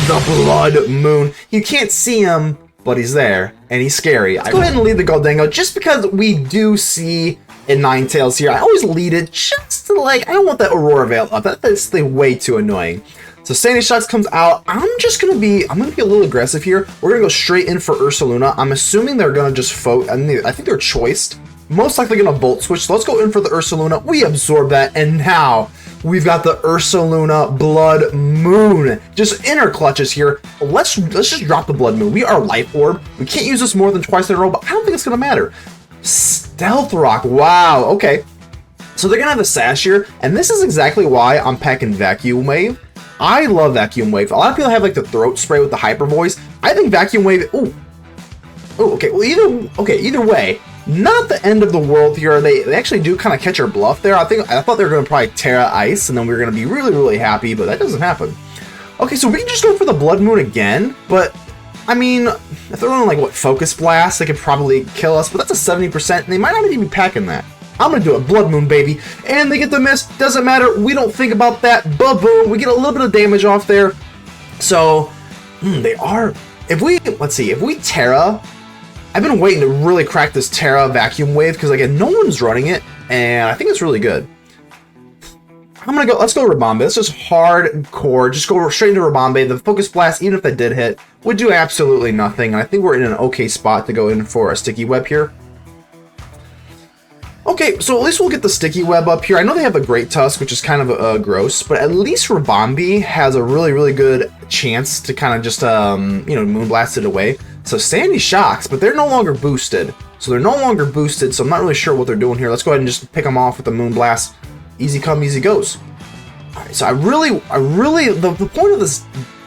the Bloodmoon. You can't see him, but he's there, and he's scary. Let's go ahead and lead the Goldengo, just because we do see a Ninetales here. I always lead it just to, like, I don't want that Aurora Veil up. That's way too annoying. So Sandy Shocks comes out. I'm gonna be a little aggressive here. We're gonna go straight in for Ursaluna. I'm assuming they're gonna just I think they're choiced. Most likely gonna Volt Switch. So let's go in for the Ursaluna. We absorb that, and now we've got the Ursaluna Bloodmoon. Just inner clutches here. Let's just drop the Bloodmoon. We are Life Orb. We can't use this more than twice in a row, but I don't think it's gonna matter. Stealth Rock. Wow. Okay. So they're gonna have a Sash here, and this is exactly why I'm packing Vacuum Wave. I love Vacuum Wave. A lot of people have like the throat spray with the hyper voice. I think Vacuum Wave. Oh. Okay. Well, either way. Not the end of the world here. They actually do kind of catch our bluff there. I thought they were going to probably Tera Ice, and then we were going to be really, really happy, but that doesn't happen. Okay, so we can just go for the Bloodmoon again, but, I mean, if they're running, like, what, Focus Blast, they could probably kill us, but that's a 70%, and they might not even be packing that. I'm going to do it. Bloodmoon, baby. And they get the miss. Doesn't matter. We don't think about that. Ba-boom. We get a little bit of damage off there. So, they are... Let's see. If we Tera... I've been waiting to really crack this Tera Vacuum Wave because, again, no one's running it, and I think it's really good. Let's go Rabombe. That's just hardcore. Just go straight into Rabombe. The Focus Blast, even if that did hit, would do absolutely nothing, and I think we're in an okay spot to go in for a Sticky Web here. Okay, so at least we'll get the Sticky Web up here. I know they have a Great Tusk, which is kind of gross, but at least Rabombe has a really, really good chance to kind of just, Moonblast it away. So Sandy Shocks, but they're no longer boosted. So I'm not really sure what they're doing here. Let's go ahead and just pick them off with the Moonblast. Easy come, easy goes. Alright, so the point of this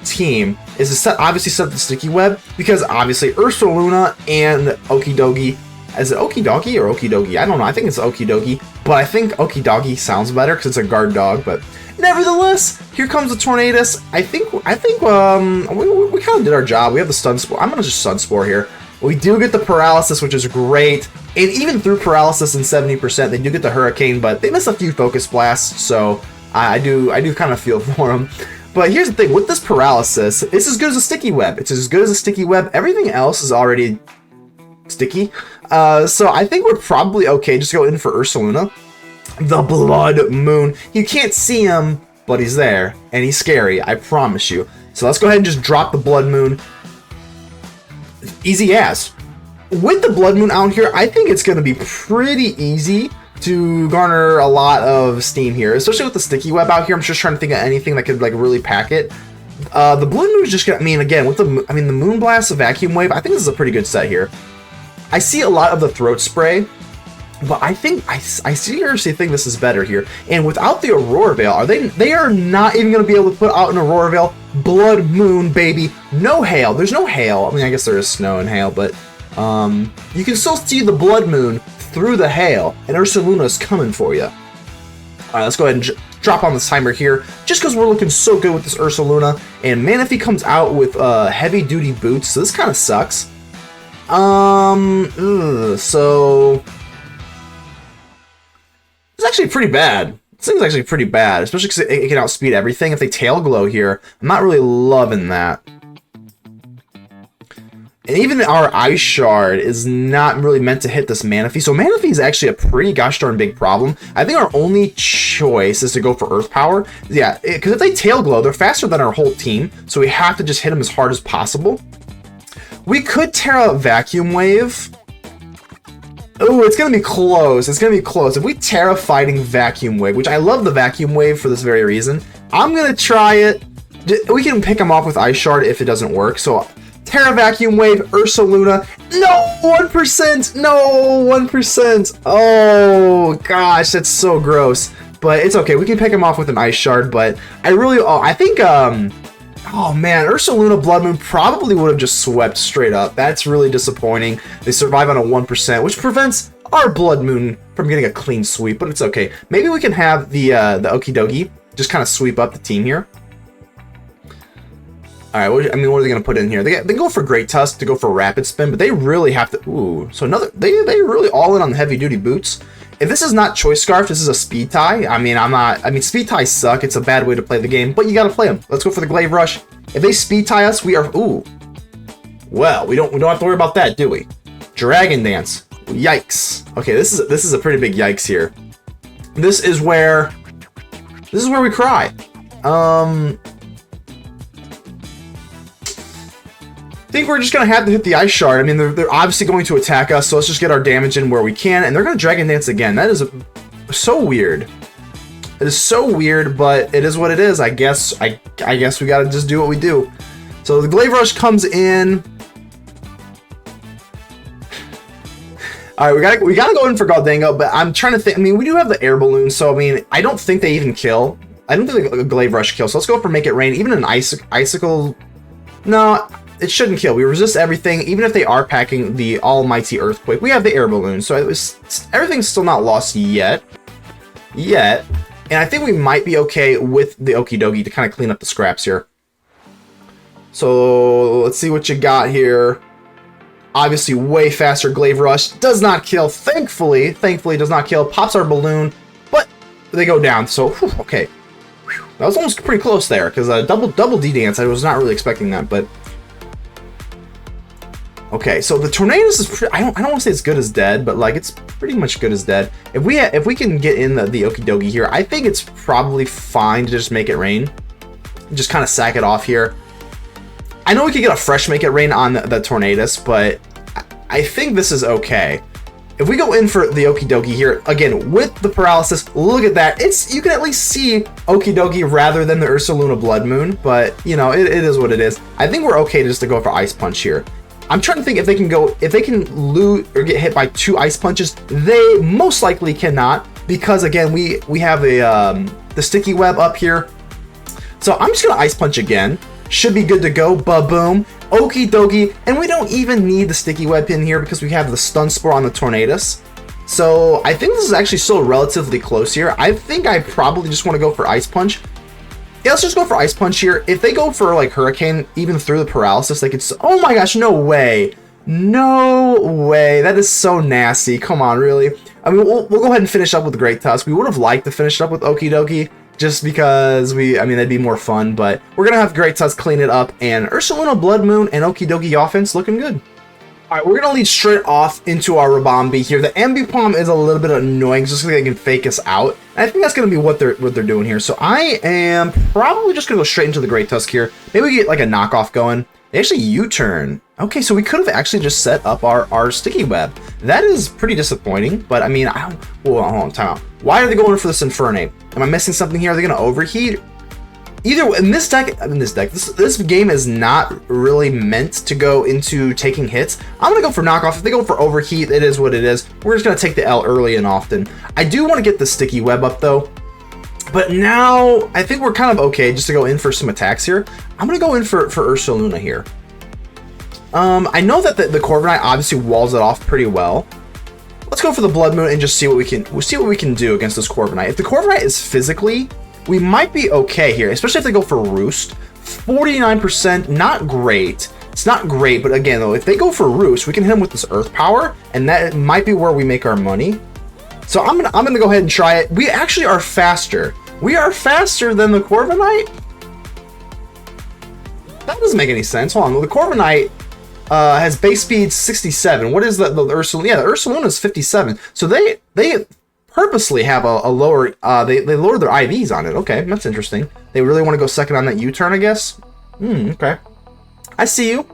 team is to obviously set the Sticky Web, because obviously Ursaluna and Okidogi. Is it Okidogi or Okidogi? I don't know. I think it's Okidogi, but I think Okidogi sounds better because it's a guard dog. But nevertheless, here comes the Tornadus. I think we kind of did our job. We have the Stun Spore. I'm gonna just Stun Spore here. We do get the Paralysis, which is great. And even through Paralysis and 70%, they do get the Hurricane, but they miss a few Focus Blasts, so I do kind of feel for them. But here's the thing, with this Paralysis, it's as good as a Sticky Web. It's as good as a Sticky Web. Everything else is already sticky. So I think we're probably okay. Just go in for Ursaluna. The Bloodmoon. You can't see him, but he's there, and he's scary, I promise you. So let's go ahead and just drop the Bloodmoon. Easy as. With the Bloodmoon out here, I think it's going to be pretty easy to garner a lot of steam here, especially with the Sticky Web out here. I'm just trying to think of anything that could like really pack it. The Bloodmoon is just going to, again, with the Moonblast, the Vacuum Wave, I think this is a pretty good set here. I see a lot of the Throat Spray, but I seriously think this is better here. And without the Aurora Veil, they are not even going to be able to put out an Aurora Veil. Bloodmoon, baby. No hail. There's no hail. I mean, I guess there is snow and hail, but you can still see the Bloodmoon through the hail, and Ursaluna's coming for you. All right, let's go ahead and drop on this timer here, just because we're looking so good with this Ursaluna. And Manaphy comes out with heavy-duty boots, so this kind of sucks. So it's actually pretty bad. This thing's actually pretty bad, especially because it can outspeed everything. If they Tail Glow here, I'm not really loving that. And even our Ice Shard is not really meant to hit this Manaphy. So Manaphy is actually a pretty gosh darn big problem. I think our only choice is to go for Earth Power. Yeah, because if they Tail Glow, they're faster than our whole team. So we have to just hit them as hard as possible. We could Tera Vacuum Wave. Oh, it's going to be close. It's going to be close. If we Tera Fighting Vacuum Wave, which I love the Vacuum Wave for this very reason, I'm going to try it. We can pick them off with Ice Shard if it doesn't work. So Tera Vacuum Wave, Ursaluna. No, 1%. No, 1%. Oh, gosh, that's so gross. But it's okay. We can pick them off with an Ice Shard. But I think... Oh man, Ursaluna Bloodmoon probably would have just swept straight up. That's really disappointing. They survive on a 1%, which prevents our Bloodmoon from getting a clean sweep, but it's okay. Maybe we can have the Okidogi just kind of sweep up the team here. All right, what are they going to put in here? They go for Great Tusk to go for Rapid Spin, but they really have to... Ooh, so they really all in on the heavy-duty boots. If this is not Choice Scarf, this is a Speed Tie. Speed Ties suck. It's a bad way to play the game, but you got to play them. Let's go for the Glaive Rush. If they speed tie us, we are... Ooh. Well, we don't have to worry about that, do we? Dragon Dance. Yikes. Okay, this is a pretty big yikes here. This is where we cry. I think we're just gonna have to hit the Ice Shard. I mean, they're obviously going to attack us, so let's just get our damage in where we can, and they're gonna Dragon Dance again. That is so weird. It is so weird, but it is what it is. I guess we gotta just do what we do. So the Glaive Rush comes in. All right, we gotta go in for Gholdengo, but I'm trying to think. I mean, we do have the Air Balloon, so I mean, I don't think they even kill. I don't think the Glaive Rush kills. So let's go for Make It Rain. Even an Icicle, no, it shouldn't kill. We resist everything, even if they are packing the Almighty Earthquake. We have the Air Balloon, so everything's still not lost yet. And I think we might be okay with the Okidogi to kind of clean up the scraps here. So let's see what you got here. Obviously, way faster Glaive Rush. Does not kill. Thankfully does not kill. Pops our balloon, but they go down. So, whew, okay. Whew. That was almost pretty close there, because double D-Dance, I was not really expecting that, but... Okay, so the Tornadus is pretty... I don't want to say it's good as dead, but, like, it's pretty much good as dead. If we can get in the Okidogi here, I think it's probably fine to just Make It Rain. Just kind of sack it off here. I know we could get a fresh Make It Rain on the Tornadus, but I think this is okay. If we go in for the Okidogi here, again, with the paralysis, look at that. You can at least see Okidogi rather than the Ursaluna Bloodmoon, but, you know, it is what it is. I think we're okay just to go for Ice Punch here. I'm trying to think if they can lose or get hit by 2 Ice Punches. They most likely cannot, because, again, we have the Sticky Web up here. So I'm just going to Ice Punch again. Should be good to go. Ba-boom. Okidogi. And we don't even need the Sticky Web in here because we have the Stun Spore on the Tornadus. So I think this is actually still relatively close here. I think I probably just want to go for Ice Punch. Yeah, let's just go for Ice Punch here. If they go for, like, Hurricane, even through the paralysis, they could... Oh my gosh, no way. No way. That is so nasty. Come on, really? I mean, we'll go ahead and finish up with Great Tusk. We would have liked to finish up with Okidogi, just because I mean, that'd be more fun, but we're gonna have Great Tusk clean it up, and Ursaluna, Bloodmoon, and Okidogi offense looking good. Alright, we're gonna lead straight off into our Ribombee here. The Ambipom is a little bit annoying, just so they can fake us out. And I think that's gonna be what they're doing here. So I am probably just gonna go straight into the Great Tusk here. Maybe we get like a knockoff going. They actually U-turn. Okay, so we could have actually just set up our Sticky Web. That is pretty disappointing, but I mean, hold on, time out. Why are they going for this Infernape? Am I missing something here? Are they gonna overheat? Either way, this game is not really meant to go into taking hits. I'm gonna go for knockoff. If they go for overheat, it is what it is. We're just gonna take the L early and often. I do want to get the Sticky Web up though, but now I think we're kind of okay just to go in for some attacks here. I'm gonna go in for Ursaluna here. I know that the Corviknight obviously walls it off pretty well. Let's go for the Bloodmoon and just see what we can do against this Corviknight. If the Corviknight is physically, we might be okay here, especially if they go for Roost. 49%, not great. It's not great, but again though, if they go for Roost, we can hit them with this Earth Power, and that might be where we make our money. So I'm gonna go ahead and try it. We actually are faster. We are faster than the Corviknight. That doesn't make any sense. Hold on, the Corviknight has base speed 67. What is the Ursaluna? Yeah, the Ursaluna is 57. So they purposely have a lower, they lower their IVs on it. Okay, that's interesting. They really want to go second on that U-turn, I guess. Okay. I see you.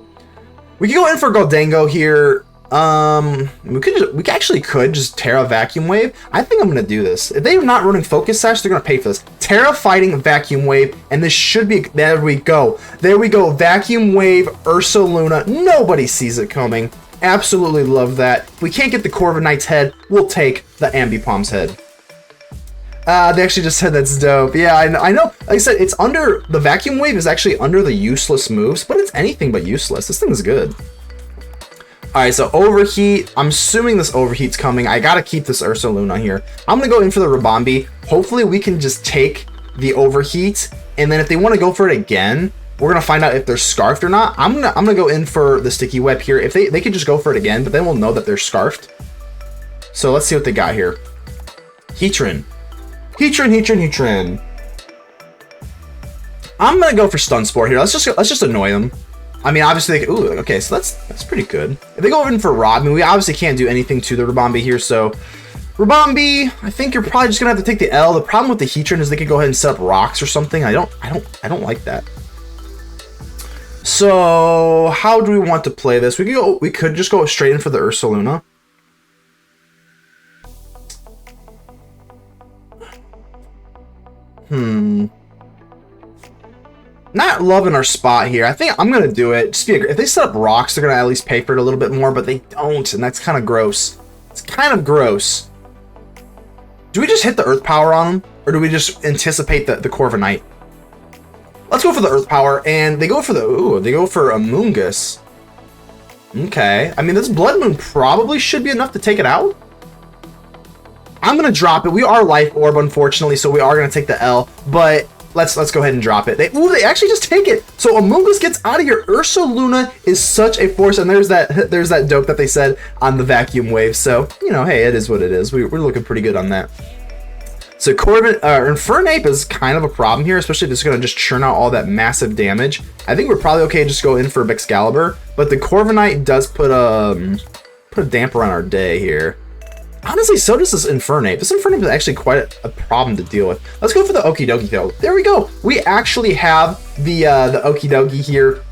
We could go in for Gholdengo here. We actually could just Tera Vacuum Wave. I think I'm gonna do this. If they're not running Focus Sash, they're gonna pay for this. Tera fighting Vacuum Wave, and this should be. There we go. There we go. Vacuum Wave, Ursaluna. Nobody sees it coming. Absolutely love that. If we can't get the Corviknight's head, we'll take the Ambipom's head. They actually just said that's dope. Yeah, I know. Like I said, it's under the Vacuum Wave is actually under the useless moves, but it's anything but useless. This thing's good. Alright, so Overheat. I'm assuming this Overheat's coming. I gotta keep this Ursaluna here. I'm gonna go in for the Ribombee. Hopefully we can just take the Overheat, and then if they want to go for it again, we're gonna find out if they're scarfed or not. I'm gonna go in for the Sticky Web here. If they can just go for it again, but then we'll know that they're scarfed. So let's see what they got here. Heatran. I'm gonna go for Stun Spore here. Let's just annoy them. I mean, obviously, ooh, okay, so that's pretty good. If they go in for Rob, I mean, we obviously can't do anything to the Ribombee here, so Ribombee, I think you're probably just gonna have to take the L. The problem with the Heatran is they could go ahead and set up rocks or something. I don't like that. So how do we want to play this? We could just go straight in for the Ursaluna. Not loving our spot here. I think I'm gonna do it. If they set up rocks, they're gonna at least pay for it a little bit more, but they don't, and that's kind of gross. It's kind of gross. Do we just hit the Earth Power on them, or do we just anticipate the Corviknight? Let's go for the Earth Power, and they go for Amoonguss. Okay, I mean this Bloodmoon probably should be enough to take it out. I'm gonna drop it. We are Life Orb, unfortunately, so we are gonna take the L, but let's go ahead and drop it. They actually just take it. So Amoonguss gets out of here. Ursaluna is such a force, and there's that dope that they said on the vacuum wave. So, you know, hey, it is what it is. We're looking pretty good on that. So Infernape is kind of a problem here, especially if it's going to just churn out all that massive damage. I think we're probably okay to just go in for Excalibur, but the Corviknight does put a damper on our day here. Honestly, so does this Infernape. This Infernape is actually quite a problem to deal with. Let's go for the Okidogi though. There we go. We actually have the Okidogi here.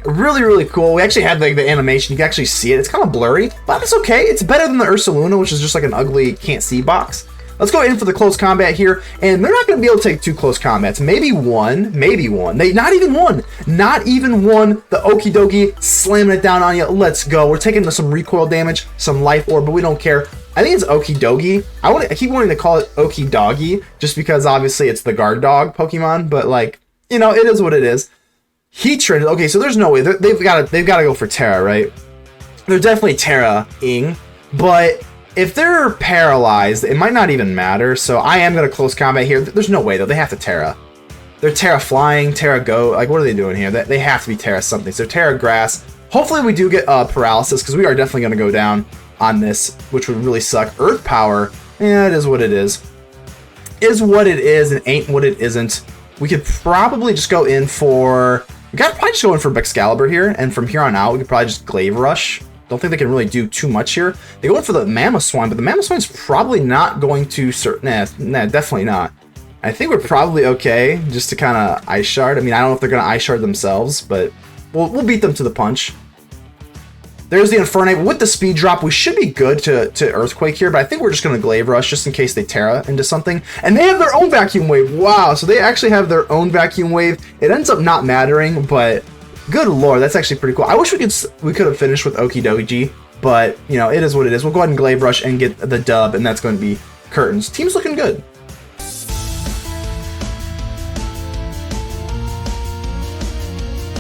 Really, really cool. We actually had like the animation. You can actually see it. It's kind of blurry, but that's okay. It's better than the Ursaluna, which is just like an ugly can't see box. Let's go in for the close combat here, and they're not going to be able to take 2 close combats. Maybe one. Not even one. The Okidogi slamming it down on you. Let's go. We're taking some recoil damage, some life orb, but we don't care. I think it's Okidogi. I keep wanting to call it Okidogi, just because obviously it's the guard dog Pokemon, but like, you know, it is what it is. Heatran. Okay, so there's no way they've got to go for Tera, right? They're definitely Tera-ing, but if they're paralyzed, it might not even matter. So I am going to close combat here. There's no way though. They have to Tera. They're Tera flying, Tera go. Like, what are they doing here? They have to be Tera something. So Tera grass. Hopefully we do get paralysis, because we are definitely going to go down on this, which would really suck. Earth power. Yeah, it is what it is. Is what it is, and ain't what it isn't. We could probably just go in for. We got probably just go in for Excalibur here, and from here on out, we could probably just Glaive Rush. Don't think they can really do too much here. They go in for the Mamoswine, but the Mamoswine's probably not going to... Nah, definitely not. I think we're probably okay just to kind of Ice Shard. I mean, I don't know if they're going to Ice Shard themselves, but we'll beat them to the punch. There's the Infernape. With the speed drop, we should be good to Earthquake here, but I think we're just going to Glaive Rush just in case they Tera into something. And they have their own Vacuum Wave. Wow, so they actually have their own Vacuum Wave. It ends up not mattering, but... Good lord, that's actually pretty cool. I wish we could have finished with Okidogi, but, you know, it is what it is. We'll go ahead and Glaive Rush and get the dub, and that's going to be curtains. Team's looking good.